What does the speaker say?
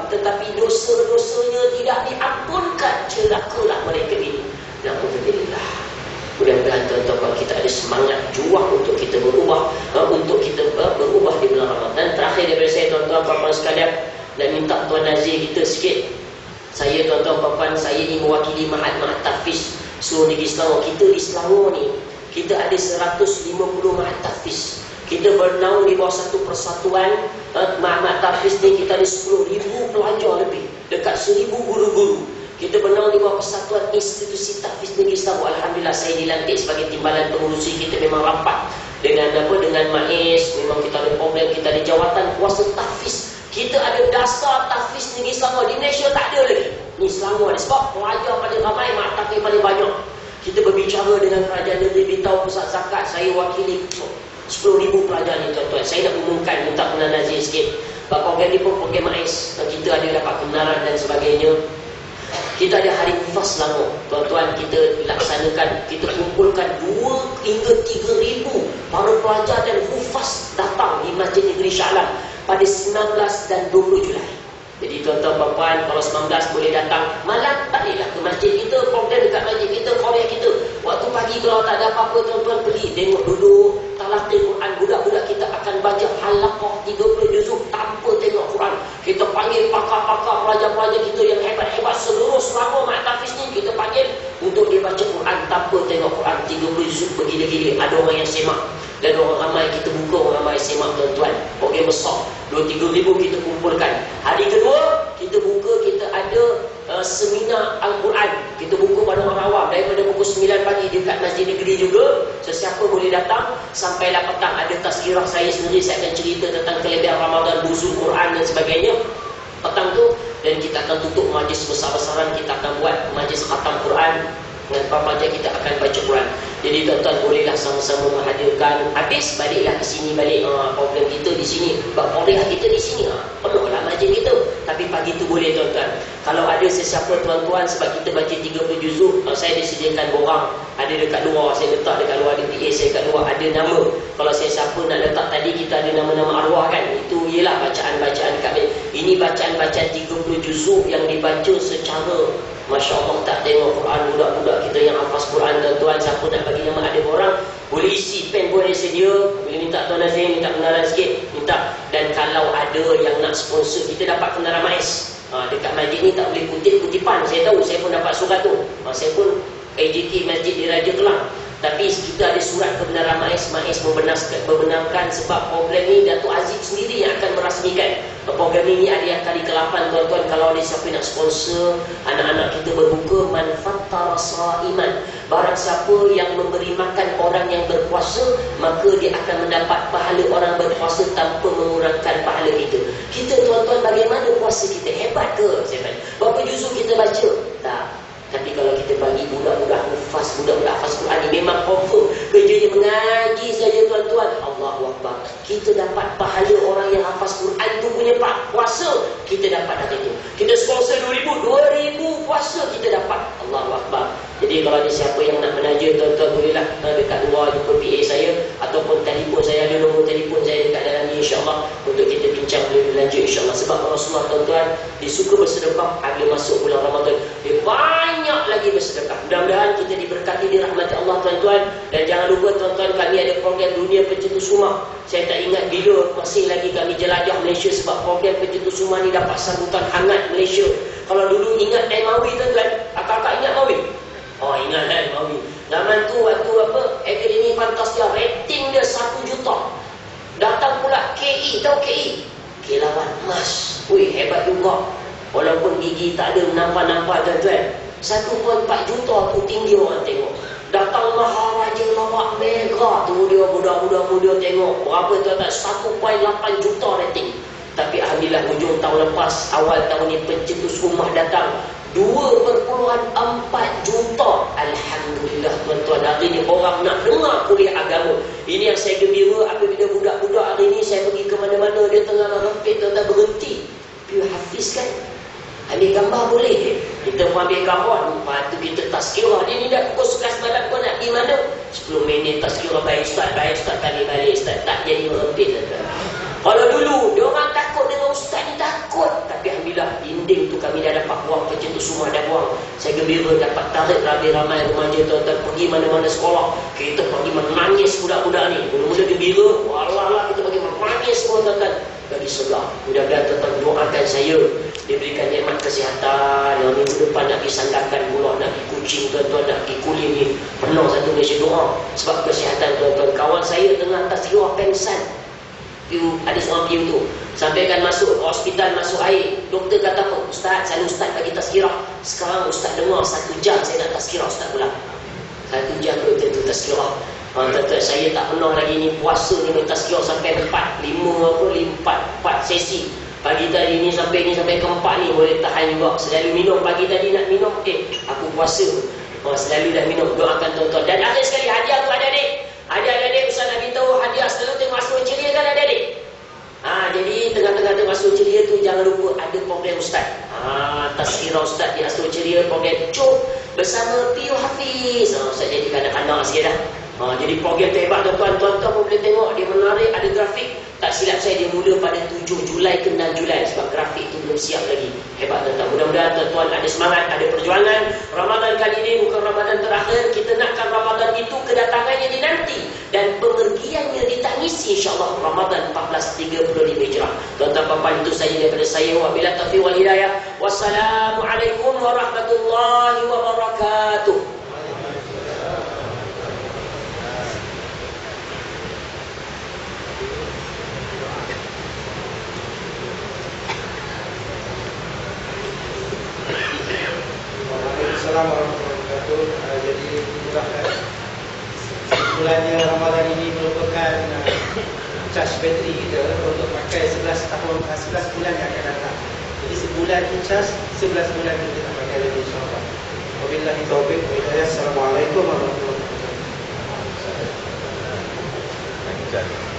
tetapi dosa-dosanya tidak diampunkan. Celakalah mereka ini. Alhamdulillah. Mudah-mudahan tuan-tuan kalau kita ada semangat juang untuk kita berubah, untuk kita berubah di bulan Ramadan. Terakhir daripada saya tuan-tuan puan-puan sekalian, dan minta Tuan Nazir kita sikit. Saya tuan-tuan puan-puan, saya ni mewakili Mahat Tahfiz seluruh negeri Selangor. Kita di Selangor ni, kita ada 150 Mahat Tahfiz. Kita bernaung di bawah satu persatuan Mahat Tahfiz ni. Kita ada 10,000 pelajar lebih, dekat 1,000 guru-guru. Kita bernaung di bawah persatuan institusi tahfiz negeri Selangor. Alhamdulillah saya dilantik sebagai timbalan pengurusi. Kita memang rapat dengan dengan MAIS. Memang kita ada program, kita ada jawatan kuasa tahfiz. Kita ada dasar tahfiz negeri Selangor. Di Malaysia tak ada lagi. Ni Selangor ni sebab pelajar paling ramai, mak tahfiz paling banyak. Kita berbicara dengan kerajaan negeri, beritahu pusat zakat. Saya wakili 10,000 pelajar ni tuan-tuan. Saya nak umumkan, minta Tuan Nazir sikit. Program ni pun program MAIS. Kita ada dapat kebenaran dan sebagainya. Kita ada Hari Hufaz Selangor. Tuan-tuan, kita laksanakan, kita kumpulkan 2 hingga 3,000 para pelajar dan hufaz datang di Masjid Negeri Shah Alam pada 19 dan 20 Julai. Jadi tuan-tuan puan-puan, kalau 19 boleh datang, malam baliklah ke masjid kita, program dekat masjid kita, Korea kita. Waktu pagi kalau tak ada apa-apa, tuan-tuan pergi tengok duduk talaqi Quran. Budak-budak kita akan baca halaqah 30 juzuk tanpa tengok Quran. Kita panggil pakar-pakar, pelajar-pelajar kita yang hebat-hebat seluruh Selangor Mahat Tahfiz ni, kita panggil untuk dia baca Quran tanpa tengok Quran 30 juzuk bergila-gila. Ada orang yang semak dan orang ramai, kita buka orang ramai semak tuan-tuan. Program besar 2-3,000 kita kumpulkan. Hari kedua kita buka, kita ada seminar Al-Quran. Kita buka pada orang awam daripada pukul 9 pagi dekat Masjid Negeri juga. Sesiapa boleh datang sampailah petang. Ada tazkirah saya sendiri, saya akan cerita tentang kelebihan Ramadan, nuzul Quran dan sebagainya petang tu. Dan kita akan tutup majlis besar-besaran. Kita akan buat majlis khatam Quran dan pelajar kita akan baca Quran. Jadi tuan-tuan bolehlah sama-sama menghadirkan. Habis baliklah ke sini balik. Program kita di sini, Korea kita di sini. Penuhlah majlis kita. Tapi pagi tu boleh tuan-tuan. Kalau ada sesiapa tuan-tuan, sebab kita baca 30 juzuk, saya disediakan borang. Ada dekat luar, saya letak dekat luar, ada PA saya dekat luar, ada nama. Kalau saya siapa nak letak tadi, kita ada nama-nama arwah kan. Itu ialah bacaan-bacaan dekat balik. Ini bacaan-bacaan 30 juzuk yang dibaca secara Masya Allah, tak tengok Quran. Budak-budak kita yang hafaz Quran tuan-tuan, siapa nak bagi nama ada orang, boleh isi pen pun ada sedia. Boleh minta Tuan Nazir, minta kenalan sikit, minta. Dan kalau ada yang nak sponsor, kita dapat kenalan MAIS. Dekat masjid ni tak boleh kutip kutipan. Saya tahu, saya pun dapat surat tu. Saya pun AJK Masjid di Raja Kelang. Tapi kita ada surat kebenaran MAIS. MAIS membenarkan sebab program ni Datuk Aziz sendiri yang akan merasmikan. Program ini ada kali ke-8 tuan-tuan. Kalau ada siapa nak sponsor, anak-anak kita berbuka, man fattara sa'iman, barang siapa yang memberi makan orang yang berpuasa, maka dia akan mendapat pahala orang berpuasa tanpa mengurangkan pahala kita. Kita tuan-tuan, bagaimana puasa kita? Hebat ke? Saya tanya, berapa juzuk kita baca? Tak. Tapi kalau kita bagi budak-budak hufaz, budak-budak hafaz Quran ni, memang confirm kerjanya mengaji saja tuan-tuan. Allahu Akbar. Kita dapat pahala orang yang hafaz Quran tu punya puasa, kita dapat hari tu. Kita sponsor 2,000 puasa kita dapat. Allahu Akbar. Jadi kalau ada siapa yang nak menaja tuan-tuan, bolehlah dekat luar jumpa PA saya ataupun telefon saya, ada nombor telefon saya dekat dalam ni, insya-Allah untuk kita bincang lebih lanjut insya-Allah. Sebab Rasulullah tuan-tuan disuka bersedekah apabila masuk bulan Ramadan. Dia banyak lagi bersedekah. Mudah-mudahan kita diberkati dirahmati Allah tuan-tuan. Dan jangan lupa tuan-tuan, kami ada program Dunia Pencetus Rumah. Saya tak ingat bila masih lagi kami jelajah Malaysia, sebab program Pencetus Rumah ni dapat sambutan hangat Malaysia. Kalau dulu ingat Mawi tuan-tuan, akak-akak ingat Mawi? Oh, ingat kan Mawi. Zaman tu waktu Akademi Fantastia, rating dia 1 juta. Datang pula KE, tahu KE? Kilauan Emas. Wih, hebat juga. Walaupun gigi tak ada nampak-nampak tuan-tuan. 1.4 juta tu tinggi orang tengok. Datang Maharaja Lawak Mega tu, dia budak-budak muda tengok. Berapa tuan-tuan? 1.8 juta rating. Tapi alhamdulillah hujung tahun lepas, awal tahun ni Pencetus Rumah datang 2.4 juta. Alhamdulillah tuan-tuan, hari ni orang nak dengar kuliah agama. Ini yang saya gembira. Apabila budak-budak hari ni saya pergi ke mana-mana, dia tengah rempit, tuan-tuan berhenti. Dia hafiz kan? Ambil gambar boleh. Kita pun ambil gambar. Lepas tu kita tazkirah. Dia ni dah pukul 11 malam, kau nak pergi mana? 10 minit tazkirah. Baik Ustaz, kami balik Ustaz. Tak jadi merempit tuan-tuan. Kalau dulu, dia orang takut dengan Ustaz ni, takut. Tapi alhamdulillah, Saya gembira dapat tarik ramai remaja tuan-tuan pergi mana-mana sekolah. Kita pergi menangis budak-budak ni. Mula-mula gembira, walah kita pergi menangis semua tuan-tuan. Bagi segar. Mudah-mudahan tuan-tuan doakan saya diberikan nikmat kesihatan. Yang minggu depan nak pergi Sandakan pula, nak pergi Kuching tuan-tuan, nak pergi Kulim ni. Penuh satu Malaysia doa sebab kesihatan tuan-tuan. Kawan saya tengah tasirah pengsan. Ada seorang piu tu sampaikan masuk hospital, masuk air. Doktor kata apa? Ustaz, saya ustaz bagi tazkirah. Sekarang ustaz dengar 1 jam saya nak tazkirah ustaz pula. 1 jam doktor tu tazkirah. Tuan-tuan, saya tak pernah lagi ni puasa ni tazkirah sampai 4 sesi. Pagi tadi ni sampai keempat ni boleh tahan juga. Selalu minum pagi tadi nak minum. Aku puasa. Selalu dah minum. Doakan tuan-tuan. Dan akhir sekali hadiah tu adik-adik. Adik-adik Ustaz nak beritahu hadiah selalu tengok Asrul Ceria kan adik-adik? Jadi tengah-tengah tengok Asrul Ceria tu jangan lupa ada program Ustaz. Tazkirah Ustaz di Asrul Ceria, program Cuk bersama Piu Hafiz. Ustaz jadi kanak-kanak sikit dah. Jadi program tu hebat tuan-tuan. Tuan-tuan pun boleh tengok, dia menarik, ada grafik. Tak silap saya dia mula pada 7 Julai ke 6 Julai sebab grafik tu belum siap lagi. Hebat tuan-tuan. Mudah-mudahan tuan-tuan ada semangat, ada perjuangan. Ramadan kali ini bukan Ramadan terakhir. Kita nakkan Ramadan itu kedatangannya dinanti dan pemergiannya ditangisi insya-Allah Ramadan 1435 Hijrah. Tuan-tuan puan-puan, itu saja daripada saya. Wabillahi taufiq wal hidayah. Wassalamualaikum warahmatullahi wabarakatuh. Assalamualaikum warahmatullahi wabarakatuh. Jadi itulah bulannya Ramadan ini merupakan charge bateri kita untuk pakai 11 bulan yang akan datang. Jadi sebulan di charge, 11 bulan kita nak pakai lagi insya-Allah. Wabillahi taufiq wal hidayah. Assalamualaikum warahmatullahi wabarakatuh.